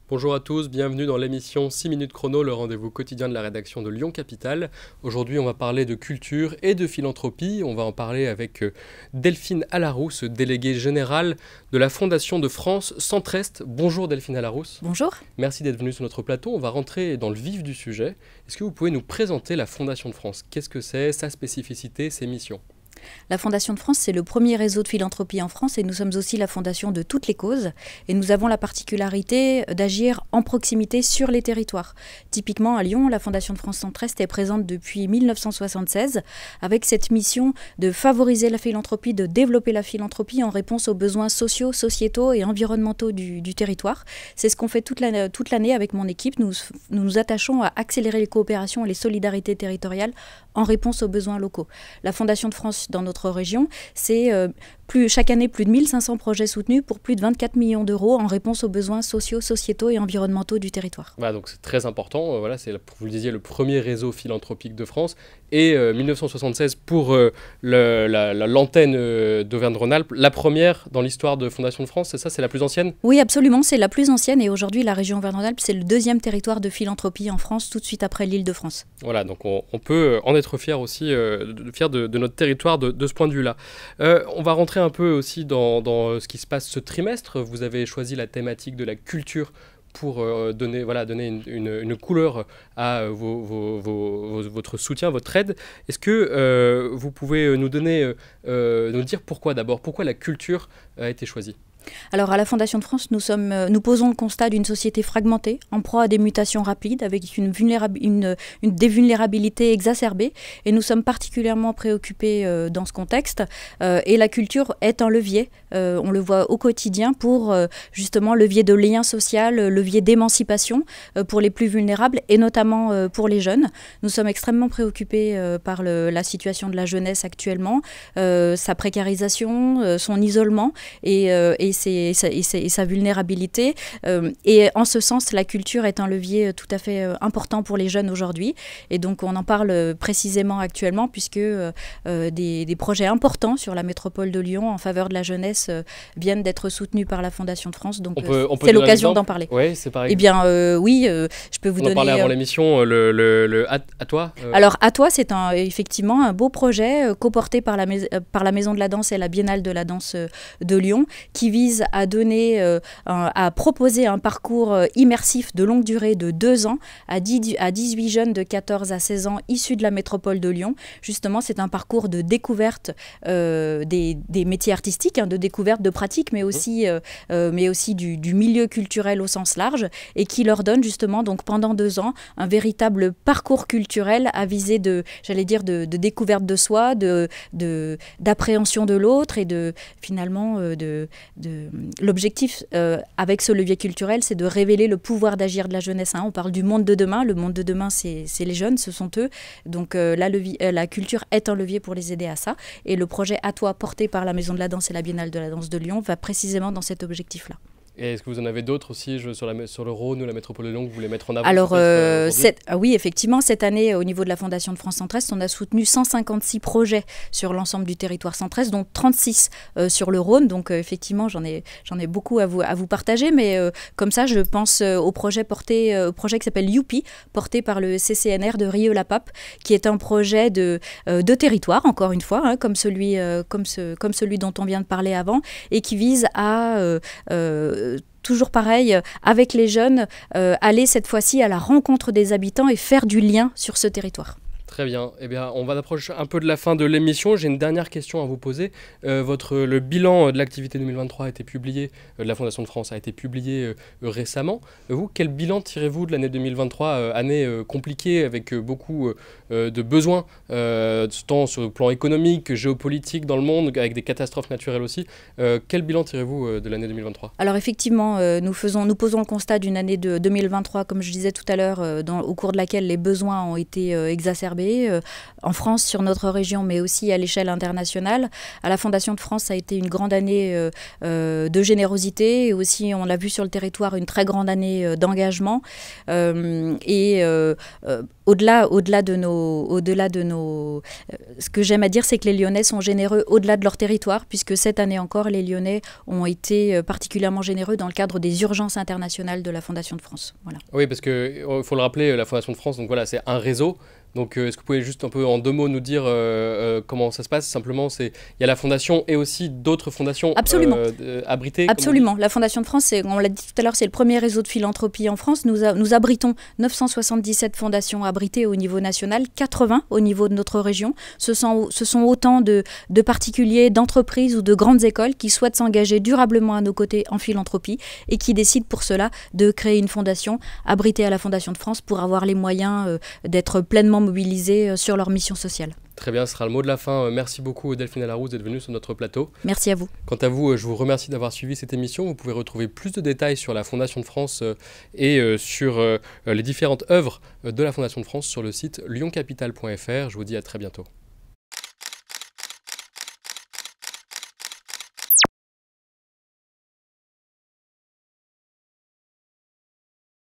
Bonjour à tous, bienvenue dans l'émission 6 minutes chrono, le rendez-vous quotidien de la rédaction de Lyon Capitale. Aujourd'hui, on va parler de culture et de philanthropie. On va en parler avec Delphine Alarousse, déléguée générale de la Fondation de France Centre-Est. Bonjour Delphine Alarousse. Bonjour. Merci d'être venue sur notre plateau. On va rentrer dans le vif du sujet. Est-ce que vous pouvez nous présenter la Fondation de France? Qu'est-ce que c'est, sa spécificité, ses missions? La Fondation de France, c'est le premier réseau de philanthropie en France et nous sommes aussi la fondation de toutes les causes. Et nous avons la particularité d'agir en proximité sur les territoires. Typiquement à Lyon, la Fondation de France Centre-Est est présente depuis 1976 avec cette mission de favoriser la philanthropie, de développer la philanthropie en réponse aux besoins sociaux, sociétaux et environnementaux du territoire. C'est ce qu'on fait toute l'année avec mon équipe. Nous nous attachons à accélérer les coopérations et les solidarités territoriales en réponse aux besoins locaux. La Fondation de France dans notre région, c'est chaque année plus de 1500 projets soutenus pour plus de 24 millions d'euros en réponse aux besoins sociaux, sociétaux et environnementaux du territoire. Voilà, donc c'est très important. Voilà, c'est, vous le disiez, le premier réseau philanthropique de France. Et 1976 pour l'antenne d'Auvergne-Rhône-Alpes, la première dans l'histoire de Fondation de France, c'est ça, c'est la plus ancienne? Oui, absolument, c'est la plus ancienne et aujourd'hui la région Auvergne-Rhône-Alpes, c'est le deuxième territoire de philanthropie en France, tout de suite après l'Île-de-France. Voilà, donc on peut en être fier aussi, fier de notre territoire de ce point de vue-là. On va rentrer un peu aussi dans ce qui se passe ce trimestre. Vous avez choisi la thématique de la culture pour donner une couleur à votre soutien, votre aide. Est-ce que vous pouvez nous dire pourquoi d'abord, pourquoi la culture a été choisie? Alors à la Fondation de France, nous posons le constat d'une société fragmentée, en proie à des mutations rapides, avec une vulnérabilité exacerbée. Et nous sommes particulièrement préoccupés dans ce contexte. Et la culture est un levier, on le voit au quotidien, pour justement levier de lien social, levier d'émancipation pour les plus vulnérables et notamment pour les jeunes. Nous sommes extrêmement préoccupés par la situation de la jeunesse actuellement, sa précarisation, son isolement et sa vulnérabilité. Et en ce sens, la culture est un levier tout à fait important pour les jeunes aujourd'hui. Et donc, on en parle précisément actuellement puisque des projets importants sur la métropole de Lyon en faveur de la jeunesse viennent d'être soutenus par la Fondation de France. Donc, c'est l'occasion d'en parler. Oui, c'est pareil. Eh bien, oui, je peux vous donner... On en parlait avant l'émission, À toi. Alors, À toi, c'est effectivement un beau projet coporté par la Maison de la Danse et la Biennale de la Danse de Lyon qui vise à proposer un parcours immersif de longue durée de 2 ans à 18 jeunes de 14 à 16 ans issus de la métropole de Lyon. Justement, c'est un parcours de découverte des métiers artistiques, de découverte de pratiques, mais aussi du milieu culturel au sens large, et qui leur donne justement donc pendant 2 ans un véritable parcours culturel à visée de découverte de soi, d'appréhension de l'autre et finalement l'objectif avec ce levier culturel, c'est de révéler le pouvoir d'agir de la jeunesse. On parle du monde de demain. Le monde de demain, c'est les jeunes, ce sont eux. Donc la culture est un levier pour les aider à ça. Et le projet À toi, porté par la Maison de la Danse et la Biennale de la Danse de Lyon, va précisément dans cet objectif-là. Et est-ce que vous en avez d'autres aussi sur le Rhône ou la métropole de Lyon que vous voulez mettre en avant? Alors, oui, effectivement, cette année, au niveau de la Fondation de France Centre-Est, on a soutenu 156 projets sur l'ensemble du territoire Centre-Est, dont 36 sur le Rhône. Donc, effectivement, j'en ai beaucoup à vous partager. Mais comme ça, je pense au projet qui s'appelle Youpi, porté par le CCNR de Rieux-la-Pape, qui est un projet de territoire, encore une fois, comme celui dont on vient de parler avant, et qui vise à... toujours pareil, avec les jeunes, aller cette fois-ci à la rencontre des habitants et faire du lien sur ce territoire. Très bien. Eh bien, on va approcher un peu de la fin de l'émission. J'ai une dernière question à vous poser. Le bilan de l'activité 2023 a été publié, de la Fondation de France a été publié récemment. Vous, quel bilan tirez-vous de l'année 2023, année compliquée avec beaucoup de besoins, tant sur le plan économique, géopolitique dans le monde, avec des catastrophes naturelles aussi. Quel bilan tirez-vous de l'année 2023? Alors effectivement, nous posons le constat d'une année de 2023, comme je disais tout à l'heure, au cours de laquelle les besoins ont été exacerbés créée en France, sur notre région, mais aussi à l'échelle internationale. À la Fondation de France, ça a été une grande année de générosité et aussi, on l'a vu sur le territoire, une très grande année d'engagement. Au-delà de nos, ce que j'aime à dire, c'est que les Lyonnais sont généreux au-delà de leur territoire, puisque cette année encore, les Lyonnais ont été particulièrement généreux dans le cadre des urgences internationales de la Fondation de France. Voilà. Oui, parce qu'il faut le rappeler, la Fondation de France, donc voilà, c'est un réseau. Donc, est-ce que vous pouvez juste un peu en 2 mots nous dire comment ça se passe? Simplement, il y a la Fondation et aussi d'autres fondations abritées. Absolument. La Fondation de France, on l'a dit tout à l'heure, c'est le premier réseau de philanthropie en France. Nous abritons 977 fondations abritées au niveau national, 80 au niveau de notre région. Ce sont autant de particuliers, d'entreprises ou de grandes écoles qui souhaitent s'engager durablement à nos côtés en philanthropie et qui décident pour cela de créer une fondation abritée à la Fondation de France pour avoir les moyens d'être pleinement mobilisés sur leur mission sociale. Très bien, ce sera le mot de la fin. Merci beaucoup Delphine Alarouz d'être venue sur notre plateau. Merci à vous. Quant à vous, je vous remercie d'avoir suivi cette émission. Vous pouvez retrouver plus de détails sur la Fondation de France et sur les différentes œuvres de la Fondation de France sur le site lyoncapital.fr. Je vous dis à très bientôt.